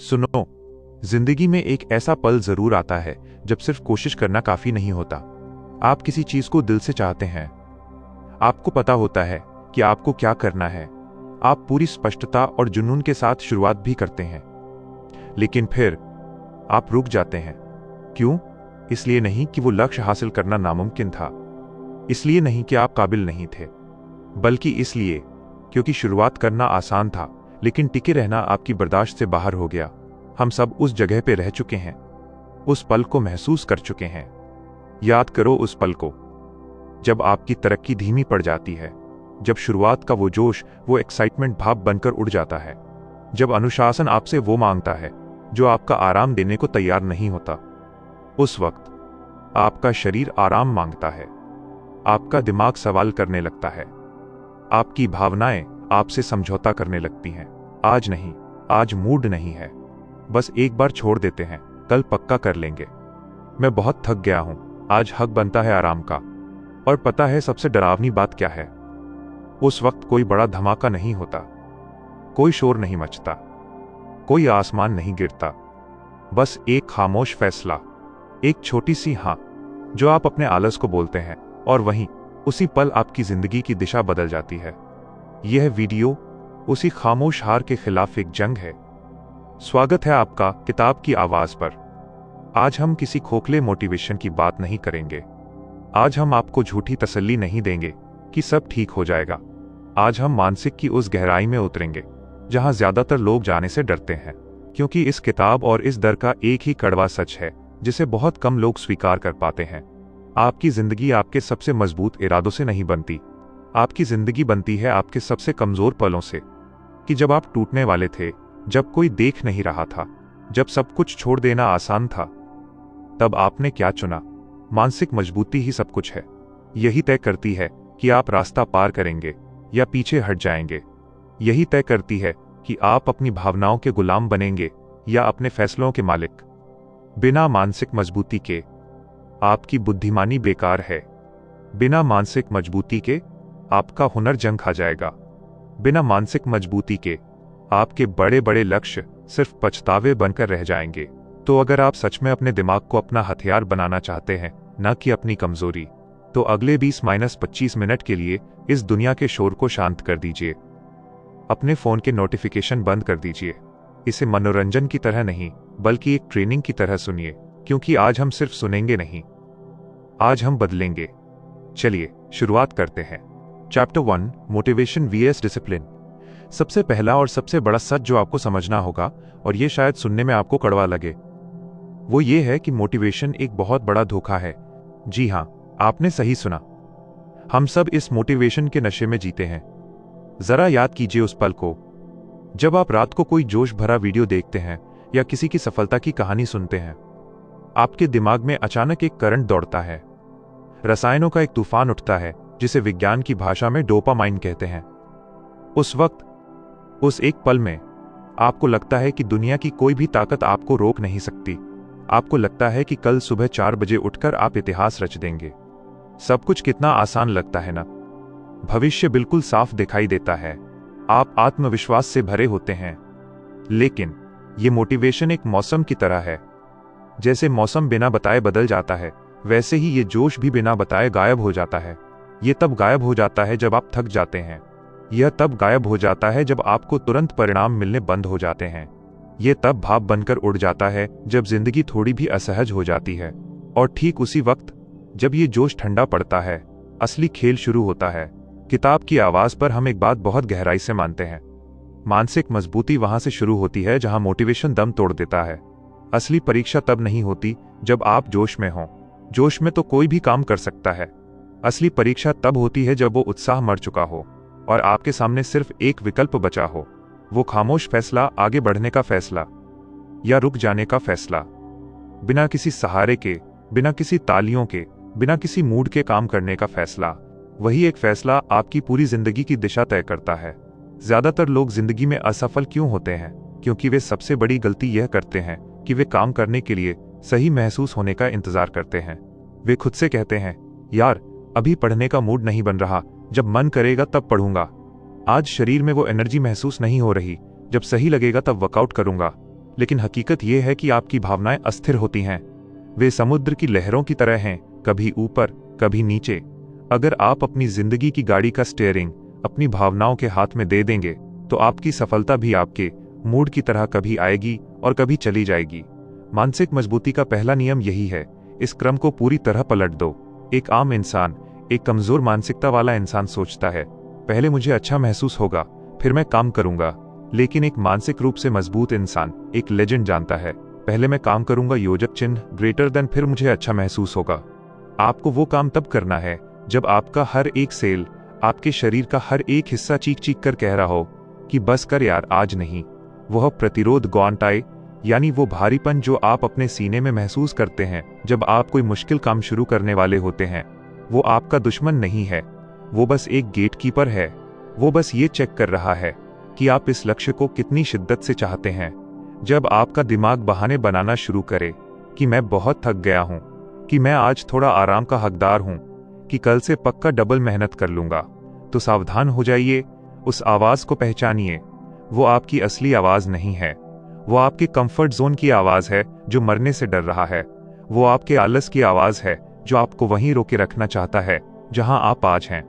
सुनो, जिंदगी में एक ऐसा पल जरूर आता है जब सिर्फ कोशिश करना काफी नहीं होता। आप किसी चीज को दिल से चाहते हैं, आपको पता होता है कि आपको क्या करना है, आप पूरी स्पष्टता और जुनून के साथ शुरुआत भी करते हैं, लेकिन फिर आप रुक जाते हैं। क्यों? इसलिए नहीं कि वो लक्ष्य हासिल करना नामुमकिन था, इसलिए नहीं कि आप काबिल नहीं थे, बल्कि इसलिए क्योंकि शुरुआत करना आसान था लेकिन टिके रहना आपकी बर्दाश्त से बाहर हो गया। हम सब उस जगह पे रह चुके हैं, उस पल को महसूस कर चुके हैं। याद करो उस पल को, जब आपकी तरक्की धीमी पड़ जाती है, जब शुरुआत का वो जोश, वो एक्साइटमेंट भाप बनकर उड़ जाता है, जब अनुशासन आपसे वो मांगता है जो आपका आराम देने को तैयार नहीं होता। उस वक्त आपका शरीर आराम मांगता है, आपका दिमाग सवाल करने लगता है, आपकी भावनाएं आपसे समझौता करने लगती हैं। आज नहीं, आज मूड नहीं है, बस एक बार छोड़ देते हैं, कल पक्का कर लेंगे। मैं बहुत थक गया हूं, आज हक बनता है आराम का। और पता है सबसे डरावनी बात क्या है? उस वक्त कोई बड़ा धमाका नहीं होता, कोई शोर नहीं मचता, कोई आसमान नहीं गिरता, बस एक खामोश फैसला, एक छोटी सी हां जो आप अपने आलस को बोलते हैं, और वहीं उसी पल आपकी जिंदगी की दिशा बदल जाती है। यह वीडियो उसी खामोश हार के खिलाफ एक जंग है। स्वागत है आपका किताब की आवाज पर। आज हम किसी खोखले मोटिवेशन की बात नहीं करेंगे, आज हम आपको झूठी तसल्ली नहीं देंगे कि सब ठीक हो जाएगा। आज हम मानसिक की उस गहराई में उतरेंगे जहां ज्यादातर लोग जाने से डरते हैं, क्योंकि इस किताब और इस डर का एक ही कड़वा सच है जिसे बहुत कम लोग स्वीकार कर पाते हैं। आपकी जिंदगी आपके सबसे मजबूत इरादों से नहीं बनती, आपकी जिंदगी बनती है आपके सबसे कमजोर पलों से। कि जब आप टूटने वाले थे, जब कोई देख नहीं रहा था, जब सब कुछ छोड़ देना आसान था, तब आपने क्या चुना? मानसिक मजबूती ही सब कुछ है। यही तय करती है कि आप रास्ता पार करेंगे या पीछे हट जाएंगे। यही तय करती है कि आप अपनी भावनाओं के गुलाम बनेंगे या अपने फैसलों के मालिक। बिना मानसिक मजबूती के आपकी बुद्धिमानी बेकार है। बिना मानसिक मजबूती के आपका हुनर जंग खा जाएगा। बिना मानसिक मजबूती के आपके बड़े बड़े लक्ष्य सिर्फ पछतावे बनकर रह जाएंगे। तो अगर आप सच में अपने दिमाग को अपना हथियार बनाना चाहते हैं, न कि अपनी कमजोरी, तो अगले 20-25 मिनट के लिए इस दुनिया के शोर को शांत कर दीजिए। अपने फोन के नोटिफिकेशन बंद कर दीजिए। इसे मनोरंजन की तरह नहीं, बल्कि एक ट्रेनिंग की तरह सुनिए, क्योंकि आज हम सिर्फ सुनेंगे नहीं, आज हम बदलेंगे। चलिए शुरुआत करते हैं। Chapter 1, motivation vs discipline. सबसे पहला और सबसे बड़ा सच जो आपको समझना होगा, और ये शायद सुनने में आपको कड़वा लगे, वो ये है कि मोटिवेशन एक बहुत बड़ा धोखा है। जी हां, आपने सही सुना। हम सब इस मोटिवेशन के नशे में जीते हैं। जरा याद कीजिए उस पल को जब आप रात को कोई जोश भरा वीडियो देखते हैं या किसी की सफलता की कहानी सुनते हैं। आपके दिमाग में अचानक एक करंट दौड़ता है, रसायनों का एक तूफान उठता है जिसे विज्ञान की भाषा में डोपामाइन कहते हैं। उस वक्त, उस एक पल में आपको लगता है कि दुनिया की कोई भी ताकत आपको रोक नहीं सकती। आपको लगता है कि कल सुबह 4 बजे उठकर आप इतिहास रच देंगे। सब कुछ कितना आसान लगता है ना? भविष्य बिल्कुल साफ दिखाई देता है, आप आत्मविश्वास से भरे होते हैं। लेकिन ये मोटिवेशन एक मौसम की तरह है। जैसे मौसम बिना बताए बदल जाता है, वैसे ही ये जोश भी बिना बताए गायब हो जाता है। ये तब गायब हो जाता है जब आप थक जाते हैं। यह तब गायब हो जाता है जब आपको तुरंत परिणाम मिलने बंद हो जाते हैं। ये तब भाप बनकर उड़ जाता है जब जिंदगी थोड़ी भी असहज हो जाती है। और ठीक उसी वक्त जब ये जोश ठंडा पड़ता है, असली खेल शुरू होता है। किताब की आवाज पर हम एक बात बहुत गहराई से मानते हैं। मानसिक मजबूती वहां से शुरू होती है जहां मोटिवेशन दम तोड़ देता है। असली परीक्षा तब नहीं होती जब आप जोश में हों। जोश में तो कोई भी काम कर सकता है। असली परीक्षा तब होती है जब वो उत्साह मर चुका हो और आपके सामने सिर्फ एक विकल्प बचा हो। वो खामोश फैसला, आगे बढ़ने का फैसला या रुक जाने का फैसला। बिना किसी सहारे के, बिना किसी तालियों के, बिना किसी मूड के काम करने का फैसला। वही एक फैसला आपकी पूरी जिंदगी की दिशा तय करता है। ज्यादातर लोग जिंदगी में असफल क्यों होते हैं? क्योंकि वे सबसे बड़ी गलती यह करते हैं कि वे काम करने के लिए सही महसूस होने का इंतजार करते हैं। वे खुद से कहते हैं, यार अभी पढ़ने का मूड नहीं बन रहा, जब मन करेगा तब पढ़ूंगा। आज शरीर में वो एनर्जी महसूस नहीं हो रही, जब सही लगेगा तब वर्कआउट करूंगा। लेकिन हकीकत यह है कि आपकी भावनाएं अस्थिर होती हैं। वे समुद्र की लहरों की तरह हैं, कभी ऊपर कभी नीचे। अगर आप अपनी जिंदगी की गाड़ी का स्टीयरिंग अपनी भावनाओं के हाथ में दे देंगे तो आपकी सफलता भी आपके मूड की तरह कभी आएगी और कभी चली जाएगी। मानसिक मजबूती का पहला नियम यही है, इस क्रम को पूरी तरह पलट दो। एक आम इंसान, एक कमजोर मानसिकता वाला इंसान सोचता है, पहले मुझे अच्छा महसूस होगा, फिर मैं काम करूंगा। लेकिन एक मानसिक रूप से मजबूत इंसान, एक लेजेंड जानता है, पहले मैं काम करूंगा, योजक चिन्ह ग्रेटर देन, फिर मुझे अच्छा महसूस होगा। आपको वो काम तब करना है जब आपका हर एक सेल, आपके शरीर का हर एक हिस्सा चीख चीख कर कह रहा हो कि बस कर यार, आज नहीं। वह प्रतिरोध ग्वांटाई, यानी वो भारीपन जो आप अपने सीने में महसूस करते हैं जब आप कोई मुश्किल काम शुरू करने वाले होते हैं, वो आपका दुश्मन नहीं है, वो बस एक गेटकीपर है। वो बस ये चेक कर रहा है कि आप इस लक्ष्य को कितनी शिद्दत से चाहते हैं। जब आपका दिमाग बहाने बनाना शुरू करे कि मैं बहुत थक गया हूं, कि मैं आज थोड़ा आराम का हकदार हूं, कि कल से पक्का डबल मेहनत कर लूंगा, तो सावधान हो जाइए, उस आवाज को पहचानिए। वो आपकी असली आवाज नहीं है, वो आपके कंफर्ट जोन की आवाज है जो मरने से डर रहा है। वो आपके आलस की आवाज है जो आपको वहीं रोके रखना चाहता है जहां आप आज हैं।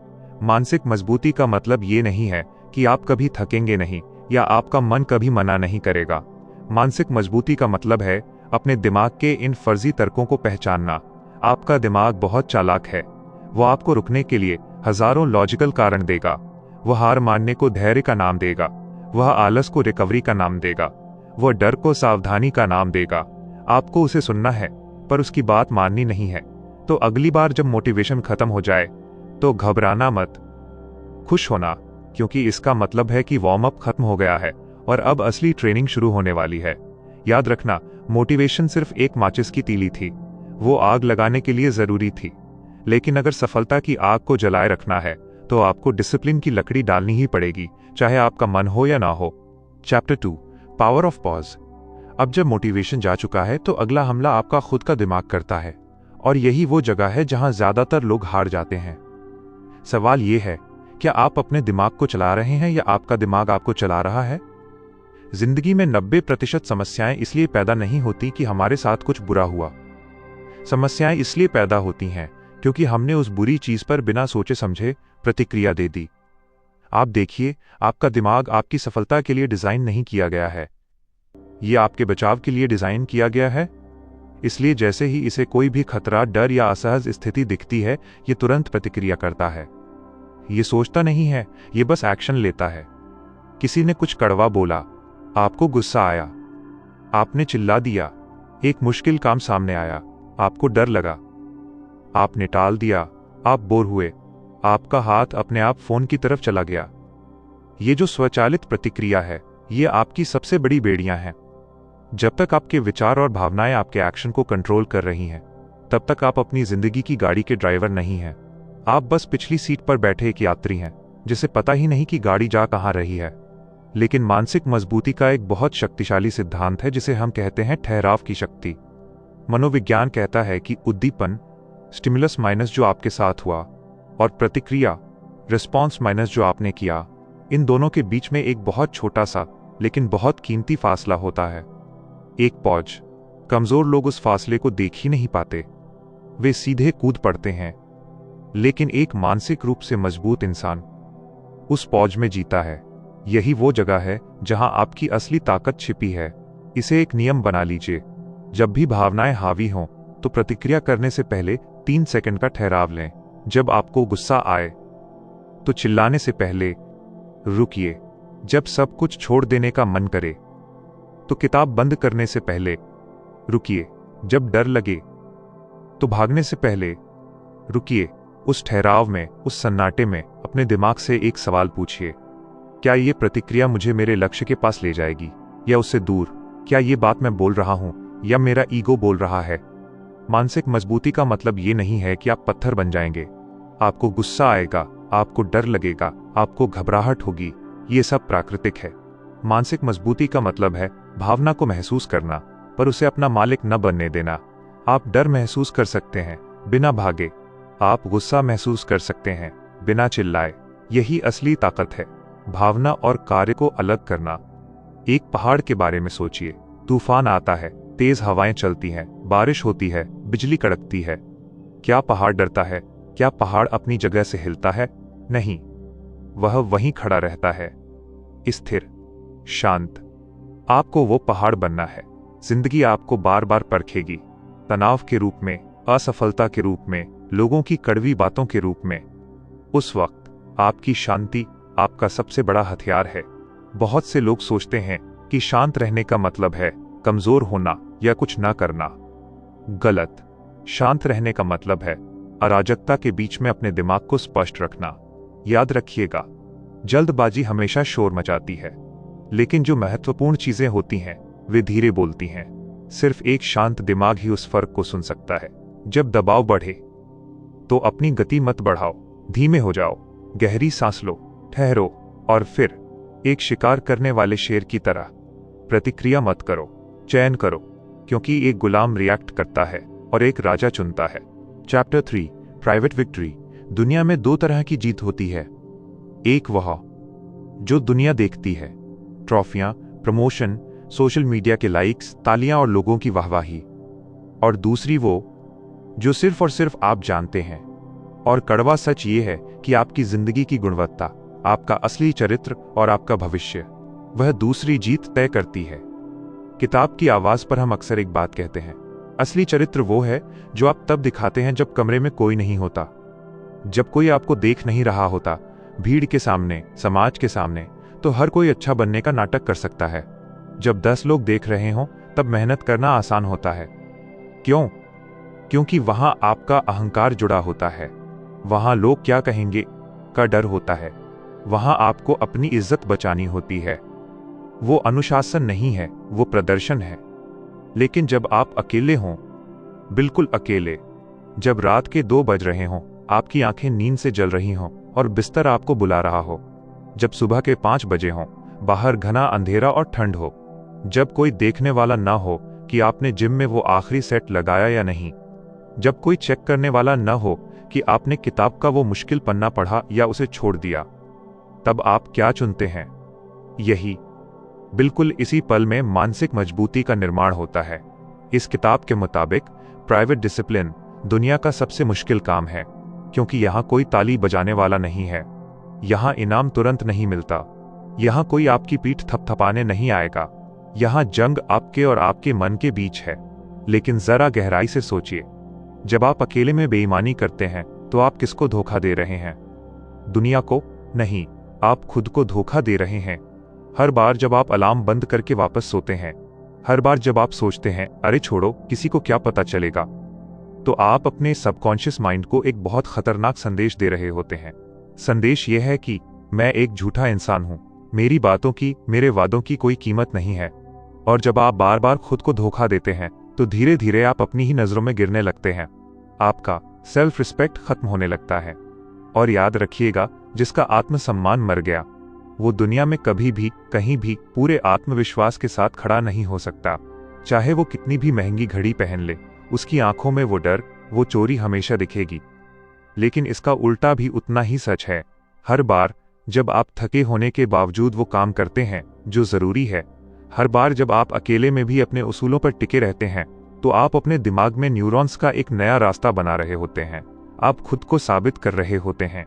मानसिक मजबूती का मतलब ये नहीं है कि आप कभी थकेंगे नहीं या आपका मन कभी मना नहीं करेगा। मानसिक मजबूती का मतलब है अपने दिमाग के इन फर्जी तर्कों को पहचानना। आपका दिमाग बहुत चालाक है, वो आपको रुकने के लिए हजारों लॉजिकल कारण देगा। वह हार मानने को धैर्य का नाम देगा, वह आलस को रिकवरी का नाम देगा, वह डर को सावधानी का नाम देगा। आपको उसे सुनना है पर उसकी बात माननी नहीं है। तो अगली बार जब मोटिवेशन खत्म हो जाए तो घबराना मत, खुश होना, क्योंकि इसका मतलब है कि वार्म अप खत्म हो गया है और अब असली ट्रेनिंग शुरू होने वाली है। याद रखना, मोटिवेशन सिर्फ एक माचिस की तीली थी, वो आग लगाने के लिए जरूरी थी। लेकिन अगर सफलता की आग को जलाए रखना है तो आपको डिसिप्लिन की लकड़ी डालनी ही पड़ेगी, चाहे आपका मन हो या ना हो। Chapter 2, power of pause. अब जब मोटिवेशन जा चुका है तो अगला हमला आपका खुद का दिमाग करता है, और यही वो जगह है जहां ज्यादातर लोग हार जाते हैं। सवाल ये है, क्या आप अपने दिमाग को चला रहे हैं या आपका दिमाग आपको चला रहा है? जिंदगी में 90% समस्याएं इसलिए पैदा नहीं होती कि हमारे साथ कुछ बुरा हुआ। समस्याएं इसलिए पैदा होती हैं क्योंकि हमने उस बुरी चीज पर बिना सोचे समझे प्रतिक्रिया दे दी। आप देखिए, आपका दिमाग आपकी सफलता के लिए डिजाइन नहीं किया गया है, ये आपके बचाव के लिए डिजाइन किया गया है। इसलिए जैसे ही इसे कोई भी खतरा, डर या असहज स्थिति दिखती है, ये तुरंत प्रतिक्रिया करता है। ये सोचता नहीं है, ये बस एक्शन लेता है। किसी ने कुछ कड़वा बोला, आपको गुस्सा आया, आपने चिल्ला दिया, एक मुश्किल काम सामने आया, आपको डर लगा, आपने टाल दिया, आप बोर हुए, आपका हाथ अपने आप फोन की तरफ चला गया। ये जो स्वचालित प्रतिक्रिया है, ये आपकी सबसे बड़ी बेड़ियां हैं। जब तक आपके विचार और भावनाएं आपके एक्शन को कंट्रोल कर रही हैं, तब तक आप अपनी जिंदगी की गाड़ी के ड्राइवर नहीं हैं। आप बस पिछली सीट पर बैठे एक यात्री हैं जिसे पता ही नहीं कि गाड़ी जा कहां रही है। लेकिन मानसिक मजबूती का एक बहुत शक्तिशाली सिद्धांत है जिसे हम कहते हैं ठहराव की शक्ति। मनोविज्ञान कहता है कि उद्दीपन, स्टिमुलस माइनस जो आपके साथ हुआ, और प्रतिक्रिया, रिस्पॉन्स माइनस जो आपने किया, इन दोनों के बीच में एक बहुत छोटा सा लेकिन बहुत कीमती फासला होता है, एक पॉज। कमजोर लोग उस फासले को देख ही नहीं पाते, वे सीधे कूद पड़ते हैं। लेकिन एक मानसिक रूप से मजबूत इंसान उस पॉज में जीता है। यही वो जगह है जहां आपकी असली ताकत छिपी है। इसे एक नियम बना लीजिए, जब भी भावनाएं हावी हों तो प्रतिक्रिया करने से पहले 3 सेकंड का ठहराव लें। जब आपको गुस्सा आए तो चिल्लाने से पहले रुकिए। जब सब कुछ छोड़ देने का मन करे तो किताब बंद करने से पहले रुकिए। जब डर लगे तो भागने से पहले रुकिए। उस ठहराव में, उस सन्नाटे में अपने दिमाग से एक सवाल पूछिए, क्या ये प्रतिक्रिया मुझे मेरे लक्ष्य के पास ले जाएगी या उससे दूर? क्या ये बात मैं बोल रहा हूं या मेरा ईगो बोल रहा है? मानसिक मजबूती का मतलब ये नहीं है कि आप पत्थर बन जाएंगे। आपको गुस्सा आएगा, आपको डर लगेगा, आपको घबराहट होगी, ये सब प्राकृतिक है। मानसिक मजबूती का मतलब है भावना को महसूस करना, पर उसे अपना मालिक न बनने देना। आप डर महसूस कर सकते हैं बिना भागे, आप गुस्सा महसूस कर सकते हैं बिना चिल्लाए। यही असली ताकत है, भावना और कार्य को अलग करना। एक पहाड़ के बारे में सोचिए, तूफान आता है, तेज हवाएं चलती हैं, बारिश होती है, बिजली कड़कती है। क्या पहाड़ डरता है? क्या पहाड़ अपनी जगह से हिलता है? नहीं, वह वहीं खड़ा रहता है, स्थिर, शांत। आपको वो पहाड़ बनना है। जिंदगी आपको बार बार परखेगी, तनाव के रूप में, असफलता के रूप में, लोगों की कड़वी बातों के रूप में। उस वक्त आपकी शांति आपका सबसे बड़ा हथियार है। बहुत से लोग सोचते हैं कि शांत रहने का मतलब है कमजोर होना या कुछ ना करना। गलत। शांत रहने का मतलब है अराजकता के बीच में अपने दिमाग को स्पष्ट रखना। याद रखिएगा, जल्दबाजी हमेशा शोर मचाती है, लेकिन जो महत्वपूर्ण चीजें होती हैं वे धीरे बोलती हैं। सिर्फ एक शांत दिमाग ही उस फर्क को सुन सकता है। जब दबाव बढ़े तो अपनी गति मत बढ़ाओ, धीमे हो जाओ, गहरी सांस लो, ठहरो और फिर एक शिकार करने वाले शेर की तरह प्रतिक्रिया मत करो, चयन करो, क्योंकि एक गुलाम रिएक्ट करता है और एक राजा चुनता है। Chapter 3 private victory. दुनिया में दो तरह की जीत होती है। एक वह जो दुनिया देखती है, ट्रॉफियां, प्रमोशन, सोशल मीडिया के लाइक्स, तालियां और लोगों की वाहवाही। और दूसरी वो जो सिर्फ और सिर्फ आप जानते हैं। और कड़वा सच ये है कि आपकी जिंदगी की गुणवत्ता, आपका असली चरित्र और आपका भविष्य, वह दूसरी जीत तय करती है। किताब की आवाज पर हम अक्सर एक बात कहते हैं, असली चरित्र वो है जो आप तब दिखाते हैं जब कमरे में कोई नहीं होता, जब कोई आपको देख नहीं रहा होता। भीड़ के सामने, समाज के सामने तो हर कोई अच्छा बनने का नाटक कर सकता है। जब 10 लोग देख रहे हों तब मेहनत करना आसान होता है। क्यों? क्योंकि वहां आपका अहंकार जुड़ा होता है, वहां लोग क्या कहेंगे का डर होता है, वहां आपको अपनी इज्जत बचानी होती है। वो अनुशासन नहीं है, वो प्रदर्शन है। लेकिन जब आप अकेले हों, बिल्कुल अकेले, जब रात के 2 बज रहे हों, आपकी आंखें नींद से जल रही हों और बिस्तर आपको बुला रहा हो, जब सुबह के 5 बजे हों, बाहर घना अंधेरा और ठंड हो, जब कोई देखने वाला ना हो कि आपने जिम में वो आखिरी सेट लगाया या नहीं, जब कोई चेक करने वाला न हो कि आपने किताब का वो मुश्किल पन्ना पढ़ा या उसे छोड़ दिया, तब आप क्या चुनते हैं? यही, बिल्कुल इसी पल में मानसिक मजबूती का निर्माण होता है। इस किताब के मुताबिक प्राइवेट डिसिप्लिन दुनिया का सबसे मुश्किल काम है, क्योंकि यहाँ कोई ताली बजाने वाला नहीं है, यहाँ इनाम तुरंत नहीं मिलता, यहाँ कोई आपकी पीठ थपथपाने नहीं आएगा, यहाँ जंग आपके और आपके मन के बीच है। लेकिन जरा गहराई से सोचिए, जब आप अकेले में बेईमानी करते हैं तो आप किसको धोखा दे रहे हैं? दुनिया को नहीं, आप खुद को धोखा दे रहे हैं। हर बार जब आप अलार्म बंद करके वापस सोते हैं, हर बार जब आप सोचते हैं अरे छोड़ो किसी को क्या पता चलेगा, तो आप अपने सबकॉन्शियस माइंड को एक बहुत खतरनाक संदेश दे रहे होते हैं। संदेश यह है कि मैं एक झूठा इंसान हूं, मेरी बातों की, मेरे वादों की कोई कीमत नहीं है। और जब आप बार बार खुद को धोखा देते हैं तो धीरे धीरे आप अपनी ही नजरों में गिरने लगते हैं, आपका सेल्फ रिस्पेक्ट खत्म होने लगता है। और याद रखिएगा, जिसका आत्मसम्मान मर गया वो दुनिया में कभी भी कहीं भी पूरे आत्मविश्वास के साथ खड़ा नहीं हो सकता। चाहे वो कितनी भी महंगी घड़ी पहन ले, उसकी आंखों में वो डर, वो चोरी हमेशा दिखेगी। लेकिन इसका उल्टा भी उतना ही सच है। हर बार जब आप थके होने के बावजूद वो काम करते हैं जो जरूरी है, हर बार जब आप अकेले में भी अपने उसूलों पर टिके रहते हैं, तो आप अपने दिमाग में न्यूरॉन्स का एक नया रास्ता बना रहे होते हैं। आप खुद को साबित कर रहे होते हैं।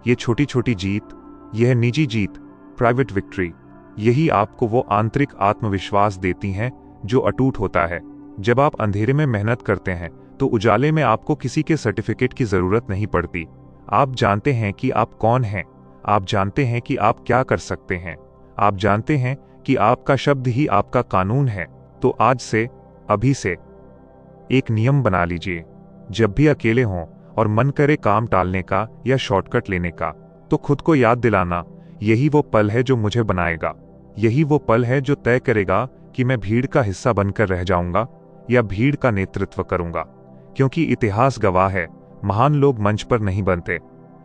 ये छोटी छोटी जीत, यह निजी जीत, प्राइवेट विक्ट्री, यही आपको वो आंतरिक आत्मविश्वास देती हैं जो अटूट होता है। जब आप अंधेरे में मेहनत करते हैं तो उजाले में आपको किसी के सर्टिफिकेट की जरूरत नहीं पड़ती। आप जानते हैं कि आप कौन हैं, आप जानते हैं कि आप क्या कर सकते हैं, आप जानते हैं कि आपका शब्द ही आपका कानून है। तो आज से, अभी से एक नियम बना लीजिए, जब भी अकेले हों और मन करे काम टालने का या शॉर्टकट लेने का, तो खुद को याद दिलाना, यही वो पल है जो मुझे बनाएगा, यही वो पल है जो तय करेगा कि मैं भीड़ का हिस्सा बनकर रह जाऊंगा या भीड़ का नेतृत्व करूंगा। क्योंकि इतिहास गवाह है, महान लोग मंच पर नहीं बनते,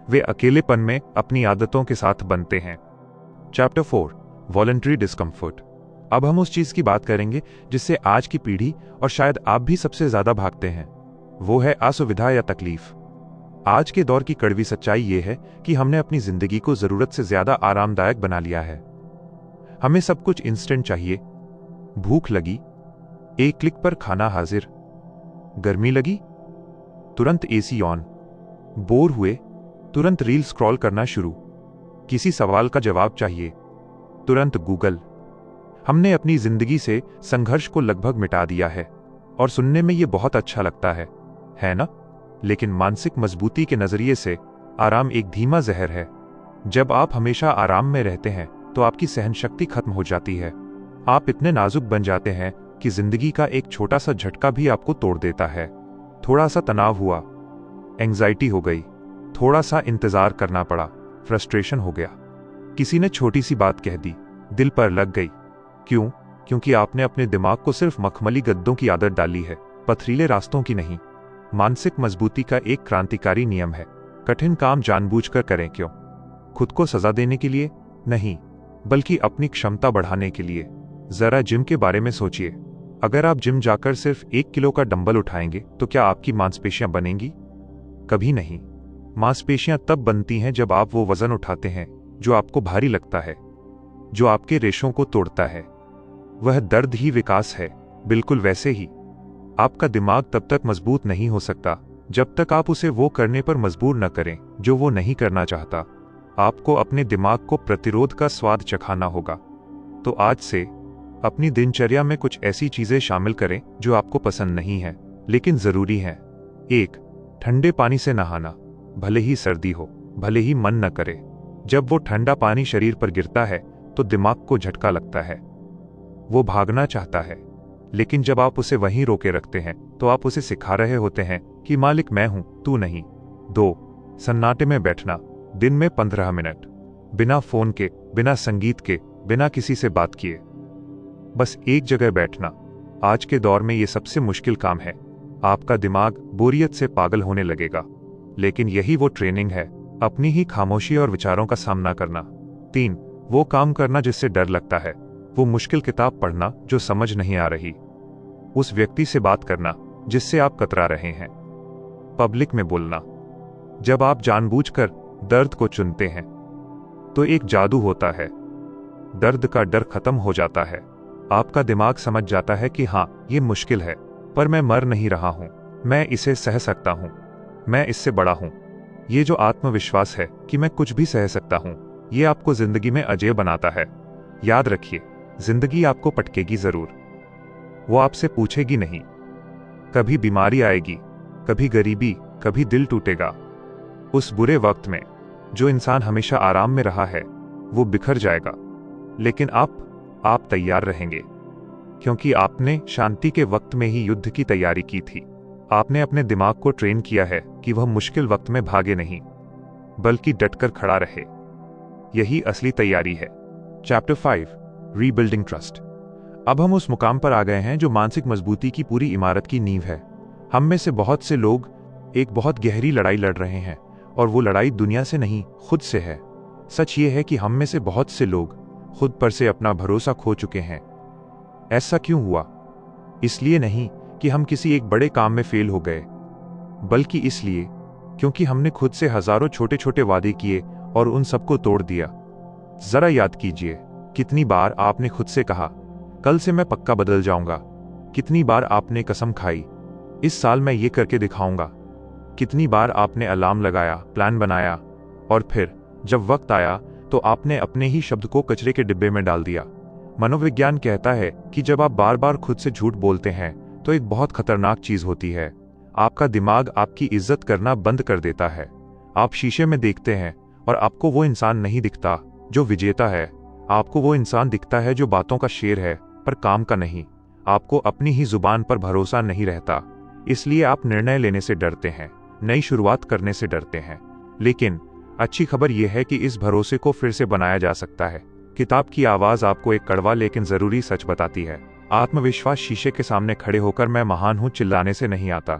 वे अकेलेपन में अपनी आदतों के साथ बनते हैं। Chapter 4 voluntary discomfort. अब हम उस चीज की बात करेंगे जिससे आज की पीढ़ी और शायद आप भी सबसे ज्यादा भागते हैं, वो है असुविधा या तकलीफ। आज के दौर की कड़वी सच्चाई ये है कि हमने अपनी जिंदगी को जरूरत से ज्यादा आरामदायक बना लिया है। हमें सब कुछ इंस्टेंट चाहिए। भूख लगी, एक क्लिक पर खाना हाजिर। गर्मी लगी, तुरंत एसी ऑन। बोर हुए, तुरंत रील स्क्रॉल करना शुरू। किसी सवाल का जवाब चाहिए, तुरंत गूगल। हमने अपनी जिंदगी से संघर्ष को लगभग मिटा दिया है और सुनने में यह बहुत अच्छा लगता है ना? लेकिन मानसिक मजबूती के नजरिए से आराम एक धीमा जहर है। जब आप हमेशा आराम में रहते हैं तो आपकी सहनशक्ति खत्म हो जाती है। आप इतने नाजुक बन जाते हैं कि जिंदगी का एक छोटा सा झटका भी आपको तोड़ देता है। थोड़ा सा तनाव हुआ, एंजाइटी हो गई, थोड़ा सा इंतजार करना पड़ा, फ्रस्ट्रेशन हो गया, किसी ने छोटी सी बात कह दी, दिल पर लग गई। क्यों? क्योंकि आपने अपने दिमाग को सिर्फ मखमली गद्दों की आदत डाली है, पथरीले रास्तों की नहीं। मानसिक मजबूती का एक क्रांतिकारी नियम है, कठिन काम जानबूझकर करें। क्यों? खुद को सजा देने के लिए नहीं, बल्कि अपनी क्षमता बढ़ाने के लिए। जरा जिम के बारे में सोचिए। अगर आप जिम जाकर सिर्फ 1 किलो का डंबल उठाएंगे तो क्या आपकी मांसपेशियां बनेंगी? कभी नहीं। मांसपेशियां तब बनती हैं जब आप वो वजन उठाते हैं जो आपको भारी लगता है, जो आपके रेशों को तोड़ता है। वह दर्द ही विकास है। बिल्कुल वैसे ही आपका दिमाग तब तक मजबूत नहीं हो सकता जब तक आप उसे वो करने पर मजबूर न करें जो वो नहीं करना चाहता। आपको अपने दिमाग को प्रतिरोध का स्वाद चखाना होगा। तो आज से अपनी दिनचर्या में कुछ ऐसी चीजें शामिल करें जो आपको पसंद नहीं है लेकिन जरूरी हैं। 1. ठंडे पानी से नहाना, भले ही सर्दी हो, भले ही मन न करे। जब वो ठंडा पानी शरीर पर गिरता है तो दिमाग को झटका लगता है। वो भागना चाहता है, लेकिन जब आप उसे वहीं रोके रखते हैं तो आप उसे सिखा रहे होते हैं कि मालिक मैं हूं, तू नहीं। 2. सन्नाटे में बैठना, दिन में 15 मिनट, बिना फोन के, बिना संगीत के, बिना किसी से बात किए, बस एक जगह बैठना। आज के दौर में यह सबसे मुश्किल काम है। आपका दिमाग बोरियत से पागल होने लगेगा, लेकिन यही वो ट्रेनिंग है, अपनी ही खामोशी और विचारों का सामना करना। 3. वो काम करना जिससे डर लगता है, वो मुश्किल किताब पढ़ना जो समझ नहीं आ रही, उस व्यक्ति से बात करना जिससे आप कतरा रहे हैं, पब्लिक में बोलना। जब आप जानबूझकर दर्द को चुनते हैं तो एक जादू होता है, दर्द का डर खत्म हो जाता है। आपका दिमाग समझ जाता है कि हाँ, ये मुश्किल है, पर मैं मर नहीं रहा हूं, मैं इसे सह सकता हूं, मैं इससे बड़ा हूं। ये जो आत्मविश्वास है कि मैं कुछ भी सह सकता हूं, ये आपको जिंदगी में अजेय बनाता है। याद रखिए, जिंदगी आपको पटकेगी जरूर, वो आपसे पूछेगी नहीं। कभी बीमारी आएगी, कभी गरीबी, कभी दिल टूटेगा। उस बुरे वक्त में जो इंसान हमेशा आराम में रहा है वो बिखर जाएगा, लेकिन आप तैयार रहेंगे, क्योंकि आपने शांति के वक्त में ही युद्ध की तैयारी की थी। आपने अपने दिमाग को ट्रेन किया है कि वह मुश्किल वक्त में भागे नहीं, बल्कि डटकर खड़ा रहे। यही असली तैयारी है। Chapter 5, rebuilding trust. अब हम उस मुकाम पर आ गए हैं जो मानसिक मजबूती की पूरी इमारत की नींव है। हम में से बहुत से लोग एक बहुत गहरी लड़ाई लड़ रहे हैं, और वो लड़ाई दुनिया से नहीं, खुद से है। सच ये है कि हम में से बहुत से लोग खुद पर से अपना भरोसा खो चुके हैं। ऐसा क्यों हुआ? इसलिए नहीं कि हम किसी एक बड़े काम में फेल हो गए, बल्कि इसलिए क्योंकि हमने खुद से हजारों छोटे छोटे वादे किए और उन सबको तोड़ दिया। जरा याद कीजिए, कितनी बार आपने खुद से कहा, कल से मैं पक्का बदल जाऊंगा। कितनी बार आपने कसम खाई, इस साल मैं ये करके दिखाऊंगा। कितनी बार आपने अलार्म लगाया, प्लान बनाया, और फिर जब वक्त आया तो आपने अपने ही शब्द को कचरे के डिब्बे में डाल दिया। मनोविज्ञान कहता है कि जब आप बार बार खुद से झूठ बोलते हैं तो एक बहुत खतरनाक चीज होती है। आपका दिमाग आपकी इज्जत करना बंद कर देता है। आप शीशे में देखते हैं और आपको वो इंसान नहीं दिखता जो विजेता है। आपको वो इंसान दिखता है जो बातों का शेर है पर काम का नहीं। आपको अपनी ही जुबान पर भरोसा नहीं रहता, इसलिए आप निर्णय लेने से डरते हैं, नई शुरुआत करने से डरते हैं। लेकिन अच्छी खबर यह है कि इस भरोसे को फिर से बनाया जा सकता है। किताब की आवाज आपको एक कड़वा लेकिन जरूरी सच बताती है। आत्मविश्वास शीशे के सामने खड़े होकर मैं महान हूं चिल्लाने से नहीं आता।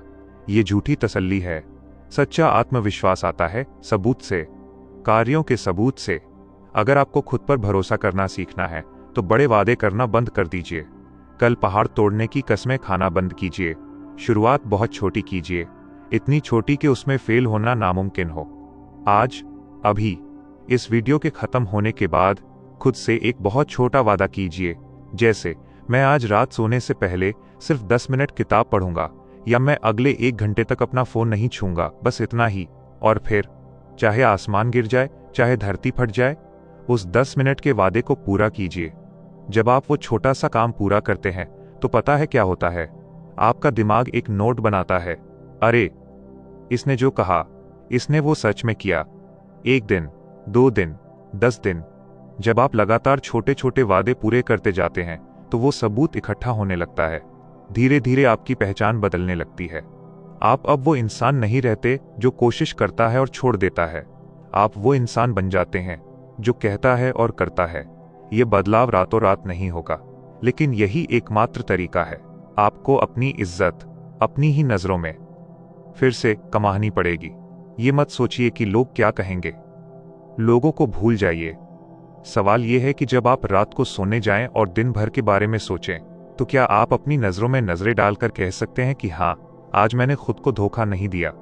ये झूठी तसल्ली है। सच्चा आत्मविश्वास आता है सबूत से, कार्यों के सबूत से। अगर आपको खुद पर भरोसा करना सीखना है तो बड़े वादे करना बंद कर दीजिए। कल पहाड़ तोड़ने की कस्में खाना बंद कीजिए। शुरुआत बहुत छोटी कीजिए, इतनी छोटी कि उसमें फेल होना नामुमकिन हो। आज, अभी, इस वीडियो के खत्म होने के बाद खुद से एक बहुत छोटा वादा कीजिए, जैसे मैं आज रात सोने से पहले सिर्फ 10 मिनट किताब पढ़ूंगा, या मैं अगले 1 घंटे तक अपना फोन नहीं छूंगा, बस इतना ही। और फिर चाहे आसमान गिर जाए, चाहे धरती फट जाए, उस 10 मिनट के वादे को पूरा कीजिए। जब आप वो छोटा सा काम पूरा करते हैं तो पता है क्या होता है? आपका दिमाग एक नोट बनाता है। अरे, इसने जो कहा, इसने वो सच में किया। 1 दिन, 2 दिन, 10 दिन। जब आप लगातार छोटे छोटे वादे पूरे करते जाते हैं तो वो सबूत इकट्ठा होने लगता है। धीरे धीरे आपकी पहचान बदलने लगती है। आप अब वो इंसान नहीं रहते जो कोशिश करता है और छोड़ देता है। आप वो इंसान बन जाते हैं जो कहता है और करता है। ये बदलाव रातों रात नहीं होगा, लेकिन यही एकमात्र तरीका है। आपको अपनी इज्जत अपनी ही नजरों में फिर से कमानी पड़ेगी। ये मत सोचिए कि लोग क्या कहेंगे। लोगों को भूल जाइए। सवाल यह है कि जब आप रात को सोने जाएं और दिन भर के बारे में सोचें, तो क्या आप अपनी नजरों में नजरें डालकर कह सकते हैं कि हाँ, आज मैंने खुद को धोखा नहीं दिया।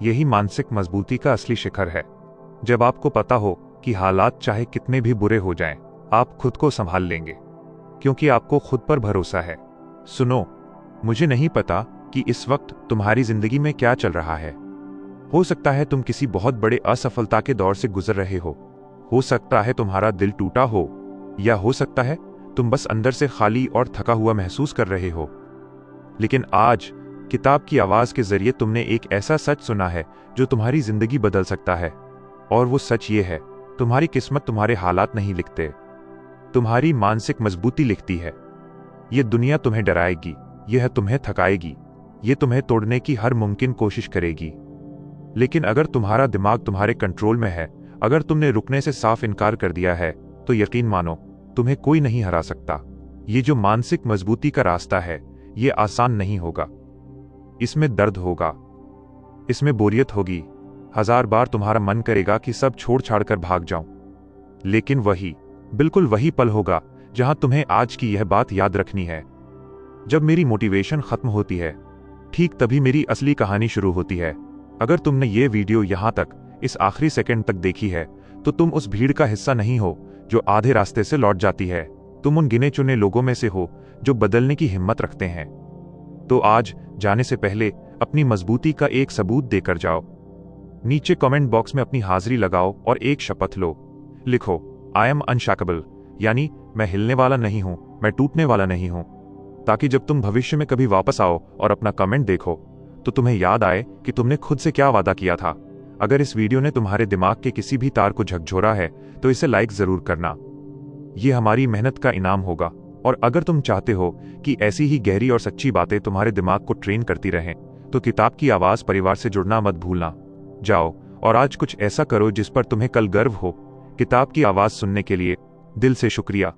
यही मानसिक मजबूती का असली शिखर है। जब आपको पता हो कि हालात चाहे कितने भी बुरे हो जाएं, आप खुद को संभाल लेंगे, क्योंकि आपको खुद पर भरोसा है। सुनो, मुझे नहीं पता कि इस वक्त तुम्हारी जिंदगी में क्या चल रहा है। हो सकता है तुम किसी बहुत बड़े असफलता के दौर से गुजर रहे हो सकता है तुम्हारा दिल टूटा हो, या हो सकता है तुम बस अंदर से खाली और थका हुआ महसूस कर रहे हो। लेकिन आज किताब की आवाज के जरिए तुमने एक ऐसा सच सुना है जो तुम्हारी जिंदगी बदल सकता है। और वो सच ये है, तुम्हारी किस्मत तुम्हारे हालात नहीं लिखते, तुम्हारी मानसिक मजबूती लिखती है। ये दुनिया तुम्हें डराएगी, यह तुम्हें थकाएगी, ये तुम्हें तोड़ने की हर मुमकिन कोशिश करेगी। लेकिन अगर तुम्हारा दिमाग तुम्हारे कंट्रोल में है, अगर तुमने रुकने से साफ इनकार कर दिया है, तो यकीन मानो, तुम्हें कोई नहीं हरा सकता। ये जो मानसिक मजबूती का रास्ता है, ये आसान नहीं होगा। इसमें दर्द होगा, इसमें बोरियत होगी, 1000 बार तुम्हारा मन करेगा कि सब छोड़ छाड़ कर भाग जाऊं। लेकिन वही, बिल्कुल वही पल होगा जहां तुम्हें आज की यह बात याद रखनी है। जब मेरी मोटिवेशन खत्म होती है, ठीक तभी मेरी असली कहानी शुरू होती है। अगर तुमने ये वीडियो यहां तक, इस आखिरी सेकंड तक देखी है, तो तुम उस भीड़ का हिस्सा नहीं हो जो आधे रास्ते से लौट जाती है। तुम उन गिने चुने लोगों में से हो जो बदलने की हिम्मत रखते हैं। तो आज जाने से पहले अपनी मजबूती का एक सबूत देकर जाओ। नीचे कमेंट बॉक्स में अपनी हाजिरी लगाओ और एक शपथ लो। लिखो, आई एम अनशैकेबल, यानी मैं हिलने वाला नहीं हूं, मैं टूटने वाला नहीं हूं। ताकि जब तुम भविष्य में कभी वापस आओ और अपना कमेंट देखो, तो तुम्हें याद आए कि तुमने खुद से क्या वादा किया था। अगर इस वीडियो ने तुम्हारे दिमाग के किसी भी तार को झकझोरा है, तो इसे लाइक जरूर करना। यह हमारी मेहनत का इनाम होगा। और अगर तुम चाहते हो कि ऐसी ही गहरी और सच्ची बातें तुम्हारे दिमाग को ट्रेन करती रहें, तो किताब की आवाज परिवार से जुड़ना मत भूलना। जाओ और आज कुछ ऐसा करो जिस पर तुम्हें कल गर्व हो। किताब की आवाज सुनने के लिए दिल से शुक्रिया।